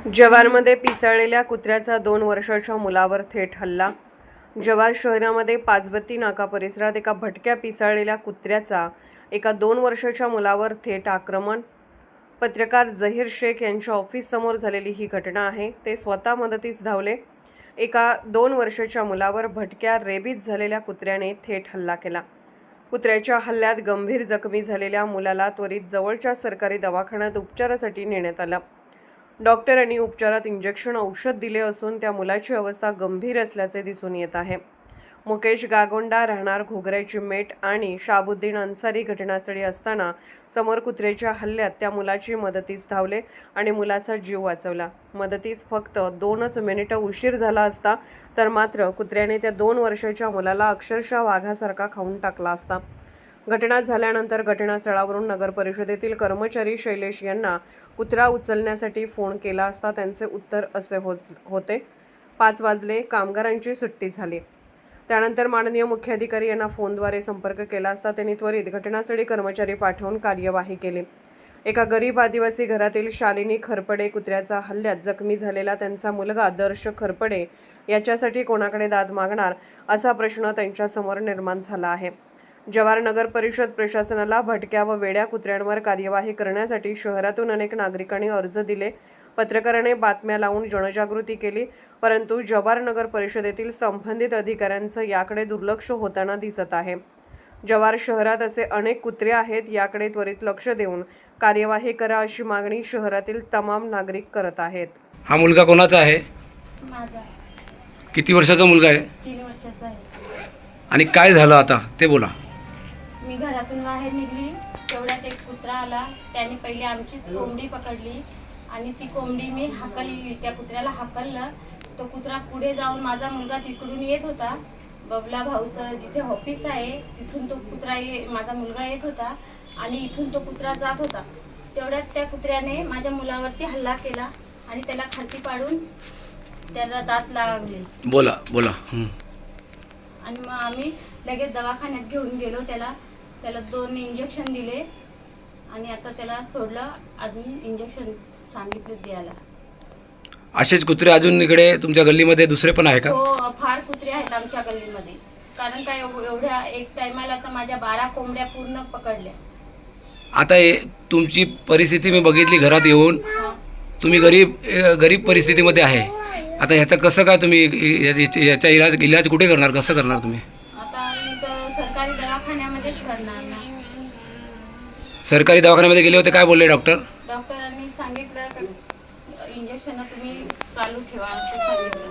जव्हारमध्ये पिसाळलेल्या कुत्र्याचा 2 वर्षाच्या मुलावर थेट हल्ला। जव्हार शहरामध्ये पाचबत्ती नाका परिसरात एका भटक्या पिसाळलेल्या कुत्र्याचा एका 2 वर्षाच्या मुलावर थेट आक्रमण। पत्रकार झहीर शेख यांच्या ऑफिससमोर झालेली ही घटना आहे। ते स्वतः मदतीस धावले। एका 2 वर्षाच्या मुलावर भटक्या रेबीज झालेल्या कुत्र्याने थेट हल्ला केला। कुत्र्याच्या हल्ल्यात गंभीर जखमी झालेल्या मुलाला त्वरित जवळच्या सरकारी दवाखान्यात उपचारासाठी नेण्यात आलं। डॉक्टरांनी उपचारात इंजेक्शन औषध दिले असून त्या मुलाची अवस्था गंभीर असल्याचे दिसून येत आहे। मुकेश गागोंडा राहणार घोगऱ्याची मेट आणि शाबुद्दीन अन्सारी घटनास्थळी असताना समोर कुत्र्याच्या हल्ल्यात त्या मुलाची मदतीस धावले आणि मुलाचा जीव वाचवला। मदतीस फक्त 2च मिनिटं उशीर झाला असता तर मात्र कुत्र्याने त्या 2 वर्षाच्या मुलाला अक्षरशः वाघासारखा खाऊन टाकला असता। घटना झाल्यानंतर घटनास्थळावरून नगर परिषदेतील कर्मचारी शैलेश यांना कुत्रा उचलण्यासाठी फोन केला असता त्यांचे उत्तर असे होते, 5 वाजले, कामगारांची सुट्टी झाली। त्यानंतर माननीय मुख्याधिकारी यांना फोनद्वारे संपर्क केला असता त्यांनी त्वरित घटनास्थळी कर्मचारी पाठवून कार्यवाही केली। एका गरीब आदिवासी घरातील शालिनी खरपडे कुत्र्याचा हल्ल्यात जखमी झालेला त्यांचा मुलगा दर्श खरपडे याच्यासाठी कोणाकडे दाद मागणार असा प्रश्न त्यांच्यासमोर निर्माण झाला आहे। जव्हार नगर परिषद प्रशासनाला भटक्या व वेड्या कुत्र्यांवर कार्यवाही करण्यासाठी शहरातून अनेक नागरिकांनी अर्ज दिले। पत्रकाराने बातम्या लावून जनजागृती केली, परंतु जव्हार नगर परिषदेतील संबंधित अधिकाऱ्यांचं याकडे दुर्लक्ष होताना दिसत आहे। जव्हार शहरात असे अनेक कुत्रे आहेत, याकडे त्वरित लक्ष देऊन कार्यवाही करा अशी मागणी शहरातील तमाम नागरिक करत आहेत। हा मुलगा कोणाचा आहे? माझा। किती वर्षाचा मुलगा आहे? 3 वर्षाचा आहे। आणि काय झालं आता ते बोला। मी घरातून बाहेर निघली, तेवढ्यात एक कुत्रा आला। त्याने पहिले आमचीच कोंबडी पकडली आणि ती कोंबडी मी हाकलली, त्या कुत्र्याला हाकललं। तो कुत्रा पुढे जाऊन माझा मुलगा तिकडून येत होता, बबला भाऊचं जिथे ऑफिस आहे तिथून तो कुत्रा माझा मुलगा येत होता आणि इथून तो कुत्रा जात होता। तेवढ्यात त्या कुत्र्याने माझ्या मुलावरती हल्ला केला आणि त्याला खालती पाडून त्याला दात लागले। बोला बोला। आणि मग आम्ही लगेच दवाखान्यात घेऊन गेलो। त्याला 2 इंजेक्शन दिले आणि आता त्याला सोडलं, अजून इंजेक्शन सांगितलं द्यायला। असेच कुत्रे अजून इकडे तुमच्या गल्लीमध्ये दुसरे पण आहे का? हो, फार कुत्रे आहेत आमच्या गल्लीमध्ये। कारण काय एवढ्या एक टायमाला तर माझ्या 12 कोंबड्या पूर्ण पकडल्या। आता तुमची परिस्थिती मी बघितली घरात येऊन, तुम्ही गरीब परिस्थितीमध्ये आहे। आता ह्याचं कसं काय तुम्ही याचा इलाज कुठे करणार, कसं करणार तुम्ही? आता मी तर सरकारी दवाखान्यामध्येच करणार ना। सरकारी दवाखान्यामध्ये गेले होते, काय बोलले डॉक्टर? डॉक्टरांनी सांगितलं इंजेक्शन तुम्ही चालू ठेवा असं सांगितलं।